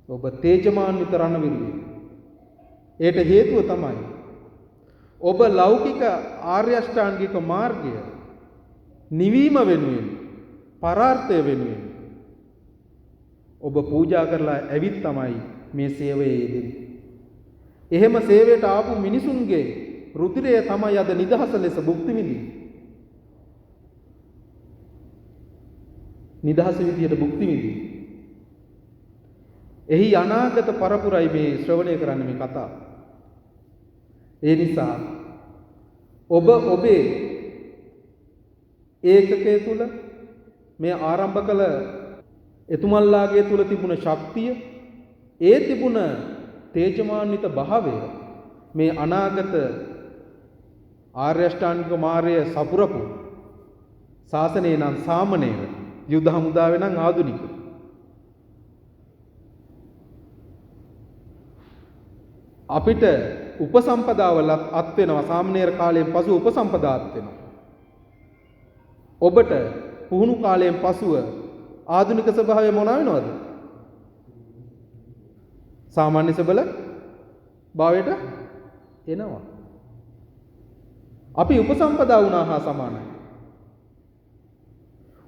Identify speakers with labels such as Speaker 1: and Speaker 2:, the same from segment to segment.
Speaker 1: ඔබ තේජමාන්විත රණවිරුවෙක්. ඒට හේතුව තමයි ඔබ ලෞකික ආර්ය අෂ්ටාංගික මාර්ගය නිවීම වෙනුවෙන් පරාර්ථය වෙනුවෙන් ඔබ පූජා කරලා ඇවිත් තමයි මේ සේවයේ යෙදෙන්නේ. එහෙම සේවයට ආපු මිනිසුන්ගේ රුධිරය තමයි අද නිදහස ලෙස භුක්ති විඳින්නේ. නිදහස විදියට භුක්ති විඳින්නේ. එහි අනාගත පරපුරයි මේ ශ්‍රවණය කරන්න මේ කතාව. ඒ නිසා ඔබ ඔබේ ඒකකය තුල මේ ආරම්භ කළ එතුමල්ලාගේ තුල තිබුණ ශක්තිය, ඒ තිබුණ තේජමාන්විත භාවය මේ අනාගත ආර්ය අෂ්ටාංගික මාර්ගය සපුරපු ශාසනය නම් සාමණේර, යුද හමුදාවේ නම් ආධුනික. අපිට උපසම්පදාවල අත් වෙනවා. සාමණේර කාලයෙන් පසු උපසම්පදාත් වෙනවා. ඔබට පුහුණු කාලයෙන් පසුව ආධුනික ස්වභාවය මොන වෙනවද? සාමාන්‍ය සබල භාවයට එනවා. අපි උපසම්පදා වුණා හා සමානයි.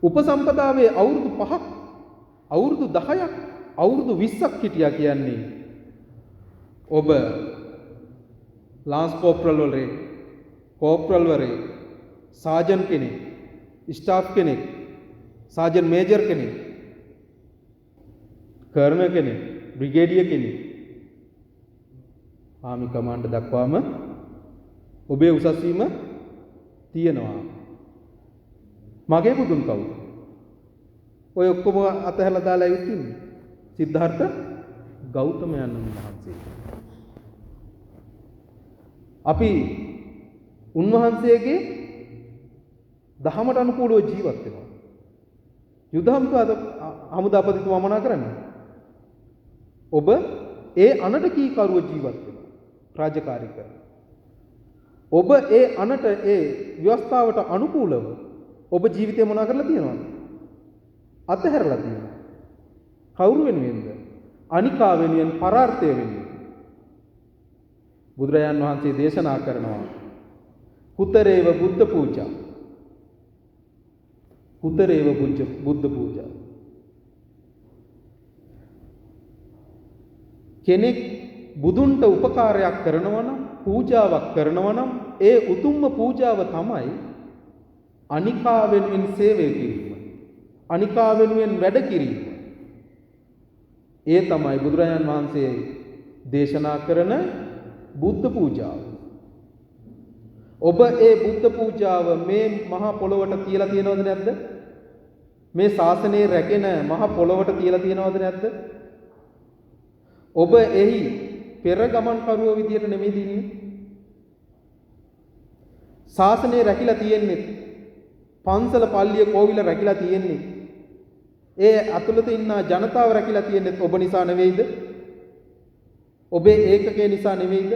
Speaker 1: උපසම්පදාවේ අවුරුදු 5ක්, අවුරුදු 10ක්, අවුරුදු 20ක් හිටියා කියන්නේ ඔබ ලාන්ස් කෝප්‍රල් වලේ, කෝප්‍රල් වරේ, සාජන් කෙනෙක්, ස්ටාෆ් කෙනෙක්, සාජන් මේජර් කෙනෙක්, කර්නල් කෙනෙක්, බ්‍රිගේඩියර් කෙනෙක්, ආමි කමාන්ඩර් දක්වාම ඔබේ උසස් වීම තියෙනවා. මගේ බුදුන් කවුද? ඔය ඔක්කොම අතහැරලා දාලා ඇවිත් ඉන්නේ. සිද්ධාර්ථ ගෞතමයන් වහන්සේ. අපි උන්වහන්සේගේ දහමට අනුකූලව ජීවත් වෙනවා. යුද හමුදාපතිතුමා මොනා කරන්නේ? ඔබ ඒ අනට කීකරුව ජීවත් වෙනවා. රාජකාරී කරන. ඔබ ඒ අනට ඒ ව්‍යවස්ථාවට අනුකූලව ඔබ ජීවිතේ මොනා කරලා තියෙනවද? අතහැරලා තියෙනවා. කවුරු වෙනුවෙන්ද? අනිකා වෙනුවෙන්, පරාර්ථය වෙනුවෙන්. බුදුරජාන් වහන්සේ දේශනා කරනවා කුතරේව බුද්ධ පූජා. කුතරේව බුද්ධ පූජා. කෙනෙක් බුදුන්ට උපකාරයක් කරනවා නම්, පූජාවක් කරනවා නම්, ඒ උතුම්ම පූජාව තමයි අනිකා වෙනුවෙන් සේවය කිරීම. අනිකා වෙනුවෙන් වැඩ කිරීම. ඒ තමයි බුදුරජාන් වහන්සේ දේශනා කරන බුද්ධ පූජාව. ඔබ ඒ බුද්ධ පූජාව මේ මහා පොළොවට තියලා තියෙනවද නැද්ද? මේ ශාසනයේ රැකෙන මහා පොළොවට තියලා තියෙනවද නැද්ද? ඔබ එහි පෙර ගමන් කරුවෝ විදියට නෙමෙයි දින්නේ. ශාසනය රැකිලා තියෙන්නේ, පන්සල පල්ලිය කෝවිල රැකිලා තියෙන්නේ, ඒ අතුලත ඉන්න ජනතාව රැකිලා තියෙන්නේ ඔබ නිසා නෙවෙයිද? ඔබේ ඒකකේ නිසා නෙවෙයිද?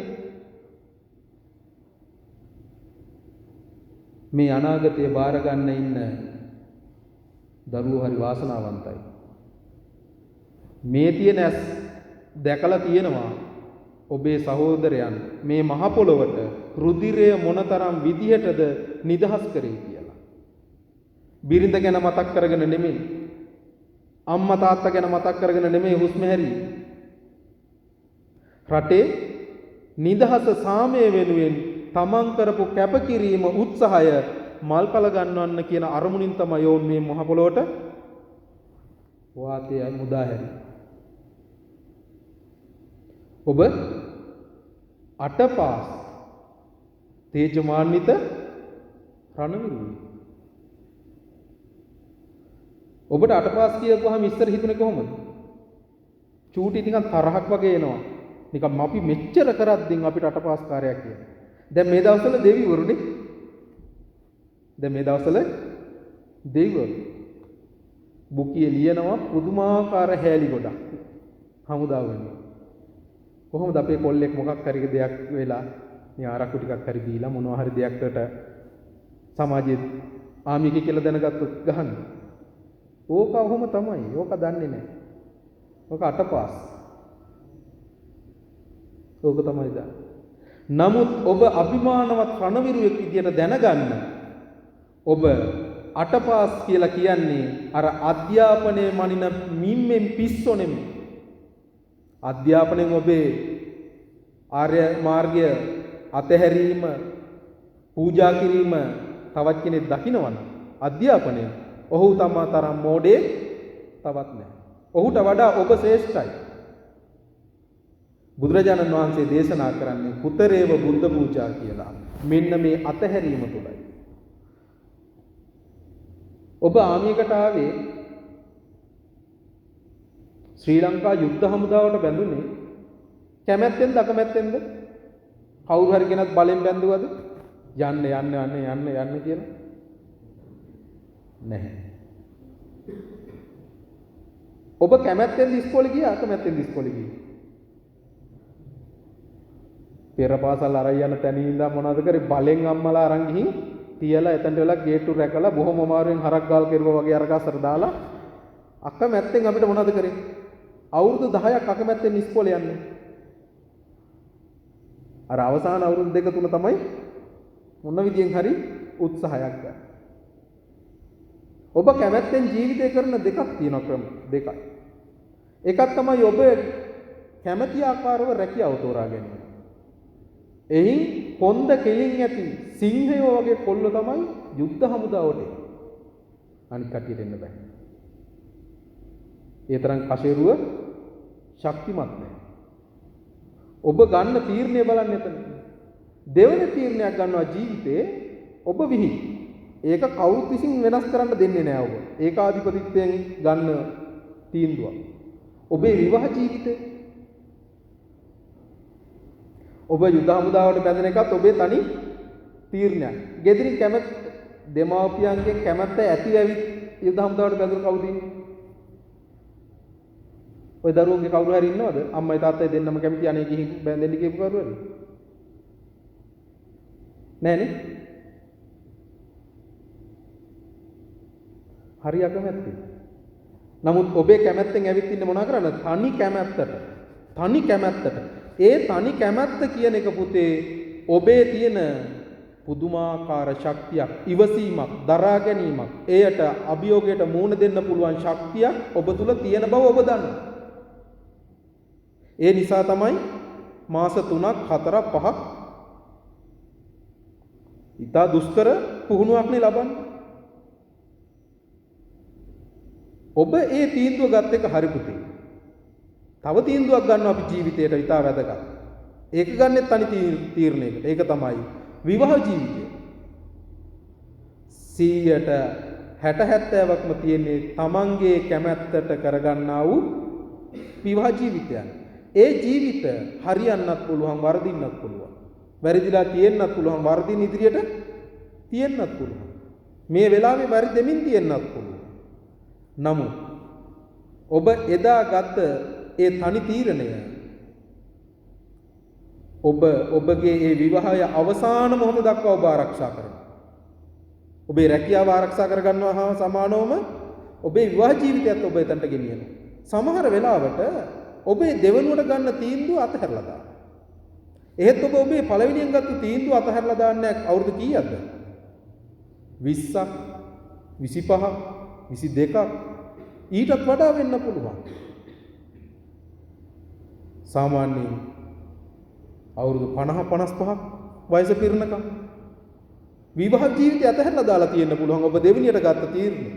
Speaker 1: මේ අනාගතය බාර ගන්න ඉන්න දරුවෝ හරි වාසනාවන්තයි. මේ තියෙන ඇස් දැකලා තියෙනවා ඔබේ සහෝදරයන් මේ මහ පොළොවට රුධිරය මොනතරම් විදිහටද නිදහස් කරේ කියලා. බිරිඳ ගැන මතක් කරගෙන නෙමෙයි, අම්මා තාත්තා ගැන මතක් කරගෙන නෙමෙයි හුස්ම හැරී. රටේ නිදහස සාමය වෙනුවෙන් තමන් කරපු කැපකිරීම, උත්සාහය මල්පල ගන්නවන්න කියන අරමුණින් තමයි යෝන් මේ මහ පොළොවට වාතය මුදා හැරි. ඔබ අටපාස් තේජමාන්විත රණවිරුවයි. ඔබට අටපාස් කියපුවාම ඉස්සර හිතුනේ කොහොමද? චූටි නිකන් තරහක් වගේ එනවා. නිකන් අපි මෙච්චර කරද්දින් අපිට අටපාස් කාර්යයක් කියලා. දැන් මේ දවස්වල දෙවිවරුනේ. දැන් මේ දවස්වල දෙවිවරු බුකිය ලියනවා පුදුමාකාර හැලි ගොඩක් හමුදාව වෙනවා. කොහොමද අපේ කොල්ලෙක් මොකක් හරි දෙයක් වෙලා මේ ආරක්කු ටිකක් හරි දීලා මොනවා හරි දෙයක්කට සමාජයේ ආමික කියලා දැනගත්තොත් ගහන්නේ. ඕක ඔහොම තමයි. ඕක දන්නේ නැහැ. ඕක අටපාස්. ඕක තමයි දාන්නේ. නමුත් ඔබ අභිමානවත් රණවිරුවෙක් විදියට දැනගන්න. ඔබ අටපාස් කියලා කියන්නේ අර අධ්‍යාපනයේ මනින මිම්මෙන් පිස්සෝ නෙමෙයි. අධ්‍යාපනයෙන් ඔබේ ආර්ය මාර්ගය අතහැරීම, පූජා කිරීම තවත් කෙනෙක් දකිනවනම් අධ්‍යාපනය ඔහු තමා තරම් මෝඩේ තවත් නැහැ. ඔහුට වඩා ඔබ ශ්‍රේෂ්ඨයි. බුදුරජාණන් වහන්සේ දේශනා කරන්නේ කුතරේව බුද්ධ පූජා කියලා. මෙන්න මේ අතහැරීම තුළයි. ඔබ ආමියකට ආවේ ශ්‍රී ලංකා යුද්ධ හමුදාවට බැඳුනේ කැමැත්තෙන්ද අකමැත්තෙන්ද? කවුරු හරි කෙනෙක් බලෙන් බැඳුවද? යන්න කියලා? නැහැ. ඔබ කැමැත්තෙන්ද ඉස්කෝලේ ගියා අකමැත්තෙන්ද ඉස්කෝලේ ගියේ? පෙර පාසල් අරන් යන තැනින් ඉඳන් මොනවද කරේ? බලෙන් අම්මලා අරන් ගිහින් තියලා එතනට වෙලා ගේට්ටු රැකලා බොහොම අමාරුවෙන් හරක් ගාල් කෙරුවා වගේ අර ගස්සට දාලා අකමැත්තෙන් අපිට මොනවද කරේ? අවුරුදු 10ක් අකමැත්තෙන් ඉස්කෝලේ යන්නේ. අර අවසාන අවුරුදු 2 3 තමයි මොන විදියෙන් හරි උත්සාහයක් ගන්න. ඔබ කැමැත්තෙන් ජීවිතය කරන දෙකක් තියෙනවා, ක්‍රම දෙකක්. එකක් තමයි ඔබ කැමැති ආකාරව රැකියාව තෝරා ගැනීම. එයින් කොන්ද කෙලින් ඇති සිංහයෝ වගේ කොල්ල තමයි යුද්ධ හමුදාවට එන්නේ. අනිත් කටියට එන්න බෑ. ඒ තරම් කෂේරුව ශක්තිමත් නැහැ. ඔබ ගන්න තීරණය බලන්න එතන. දෙවෙනි තීරණයක් ගන්නවා ජීවිතේ ඔබ විහි. ඒක කවුරුත් විසින් වෙනස් කරන්න දෙන්නේ නැහැ ඔබ. ඒකාධිපතිත්වයෙන් ගන්න තීන්දුවක්. ඔබේ විවාහ ජීවිතේ ඔබ යුද හමුදාවට බැඳෙන එකත් ඔබේ තනි තීරණයක්. ගෙදරින් කැමැත් දෙමාපියන්ගේ කැමැත්ත ඇතිව ඇවිත් යුද හමුදාවට බැඳුණු කවුද ඉන්නේ? ඔය දරුවන්ගේ කවුරු හරි ඉන්නවද? අම්මයි තාත්තයි දෙන්නම කැමති අනේ ගිහින් බැඳෙන්න කියපු කවුරු හරි? නෑනේ. හරි අකමැත්තේ. නමුත් ඔබේ කැමැත්තෙන් ඇවිත් ඉන්නේ මොනා කරන්නද? තනි කැමැත්තට. ඒ තනි කැමැත්ත කියන එක පුතේ ඔබේ තියෙන පුදුමාකාර ශක්තියක්, ඉවසීමක්, දරා ගැනීමක්, එයට අභියෝගයට මුහුණ දෙන්න පුළුවන් ශක්තියක් ඔබ තුල තියෙන බව ඔබ දන්නවා. ඒ නිසා තමයි මාස 3ක් 4ක් 5ක් ඉතා දුෂ්කර පුහුණුවක් නේ ලබන්නේ. ඔබ ඒ තීන්දුව ගත් එක හරි පුතේ. තව තීන්දුවක් ගන්නවා අපි ජීවිතේට ඉතා වැදගත්. ඒක ගන්නෙත් තනි තීරණයකට. ඒක තමයි විවාහ ජීවිතය. 60%ක්ම තියෙන්නේ තමන්ගේ කැමැත්තට කරගන්නා වූ විවාහ ජීවිතයක්. ඒ ජීවිත හරියන්නත් පුළුවන්, වර්ධින්නත් පුළුවන්. වැරදිලා තියෙන්නත් පුළුවන්, වර්ධින ඉදිරියට තියෙන්නත් පුළුවන්. මේ වෙලාවේ වර්ධෙමින් තියෙන්නත් පුළුවන්. නමුත් ඔබ එදා ගත්ත ඒ තනි තීරණය ඔබගේ ඒ විවාහය අවසාන මොහොත දක්වා ඔබ ආරක්ෂා කරනවා. ඔබේ රැකියාව ආරක්ෂා කරගන්නවා හා සමානවම ඔබේ විවාහ ජීවිතයත් ඔබ එතනට ගෙනියනවා. සමහර වෙලාවට ඔබේ දෙවනුවට ගන්න තීන්දුව අතහැරලා දානවා. එහෙත් ඔබ ඔබේ පළවෙනියෙන් ගත්ත තීන්දුව අතහැරලා දාන්නේ අවුරුදු කීයක්ද? 20ක්, 25ක්, 22ක් ඊටත් වඩා වෙන්න පුළුවන්. සාමාන්‍යයෙන් අවුරුදු 50 55ක් වයස පිරෙනකම් විවාහ ජීවිතය අතහැරලා දාලා තියෙන්න පුළුවන් ඔබ දෙවෙනියට ගත්ත තීරණය.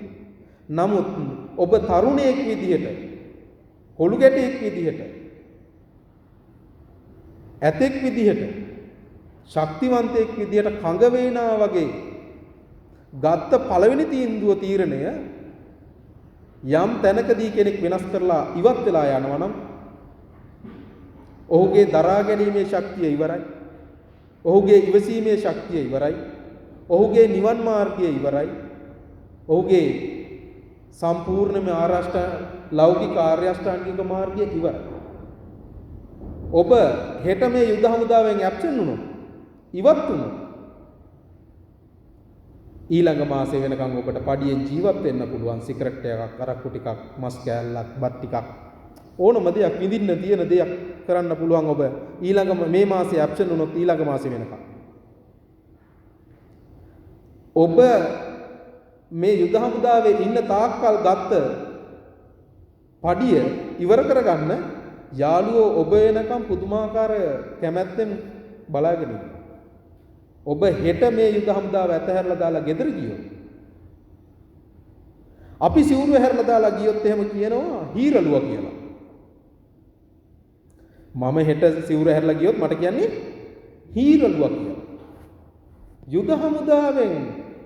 Speaker 1: නමුත් ඔබ තරුණයෙක් විදිහට, කොළු ගැටයෙක් විදිහට, ඇතෙක් විදිහට, ශක්තිවන්තයෙක් විදිහට කඟ වේනා වගේ ගත්ත පළවෙනි තීරණය යම් තැනකදී කෙනෙක් වෙනස් කරලා ඉවත් වෙලා යනවා නම් ඔහුගේ දරා ගැනීමේ ශක්තිය ඉවරයි. ඔහුගේ ඉවසීමේ ශක්තිය ඉවරයි. ඔහුගේ නිවන් මාර්ගය ඉවරයි. ඔහුගේ සම්පූර්ණම ලෞකික ආර්ය අෂ්ටාංගික මාර්ගය ඉවරයි. ඔබ හෙට මේ යුද හමුදාවෙන් ඇබ්සන්ට් වුණොත්, ඉවත් වුණොත් ඊළඟ මාසේ වෙනකන් ඔබට පඩියෙන් ජීවත් වෙන්න පුළුවන්. සිගරට් එකක්, අරක්කු ටිකක්, මස් කෑල්ලක්, බත් ටිකක් ඕනම දෙයක් විඳින්න තියෙන දෙයක් කරන්න පුළුවන් ඔබ ඊළඟ මේ මාසේ ඇබ්සන්ට් වුණොත් ඊළඟ මාසේ වෙනකම්. ඔබ මේ යුද හමුදාවේ ඉන්න තාක්කල් ගත්ත පඩිය ඉවර කරගන්න යාළුවෝ ඔබ එනකම් පුදුමාකාර කැමැත්තෙන් බලාගෙන ඉන්නවා. ඔබ හෙට මේ යුද හමුදාව ඇතහැරලා දාලා ගෙදර ගියොත් අපි සිවුරු හැරලා දාලා ගියොත් එහෙම කියනවා හීරලුවා කියලා. මම හෙට සිවුරු හැරලා ගියොත් මට කියන්නේ හීරලුවා කියලා. යුද හමුදාවෙන්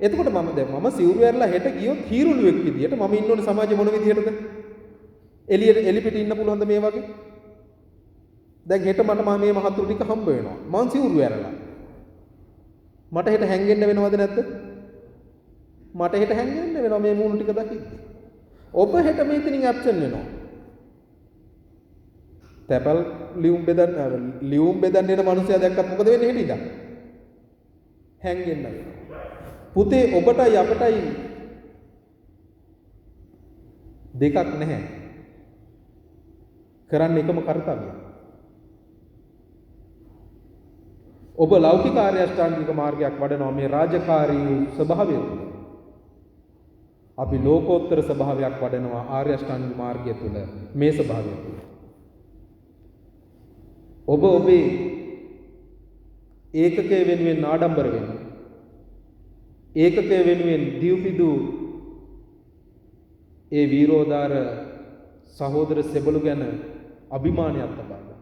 Speaker 1: එතකොට මම සිවුරු හැරලා හෙට ගියොත් හීරලුවෙක් විදියට මම ඉන්න ඕනේ සමාජෙ මොන විදියටද? එලි පිට ඉන්න පුළුවන්ද මේ වගේ? දැන් හෙට මට මේ මහතුරු ටික හම්බ වෙනවා. මං සිවුරු හැරලා. මට හෙට හැංගෙන්න වෙනවද නැද්ද? මට හෙට හැංගෙන්න වෙනවා මේ මූණු ටික දකිද්දි. ඔබ හෙට මෙතනින් ඇබ්සන්ට් වෙනවා. තැපල් ලියුම් බෙදන්න එන මිනිස්සයා දැක්කත් මොකද වෙන්නේ හෙට ඉඳන්? හැංගෙන්න වෙනවා. පුතේ ඔබටයි අපටයි දෙකක් නැහැ. කරන්න එකම කාර්යය. ඔබ ලෞකික ආර්ය අෂ්ටාංගික මාර්ගයක් වඩනවා මේ රාජකාරී ස්වභාවය තුළ. අපි ලෝකෝත්තර ස්වභාවයක් වඩනවා ආර්ය අෂ්ටාංගික මාර්ගය තුළ මේ ස්වභාවය තුළ. ඔබ ඔබේ ඒකකයේ වෙනුවෙන් ආඩම්බර වෙන්න. ඒකකයේ වෙනුවෙන් දිව්පිදු ඒ වීරෝදාර සහෝදර සෙබළු ගැන අභිමානයක් තබා ගන්න.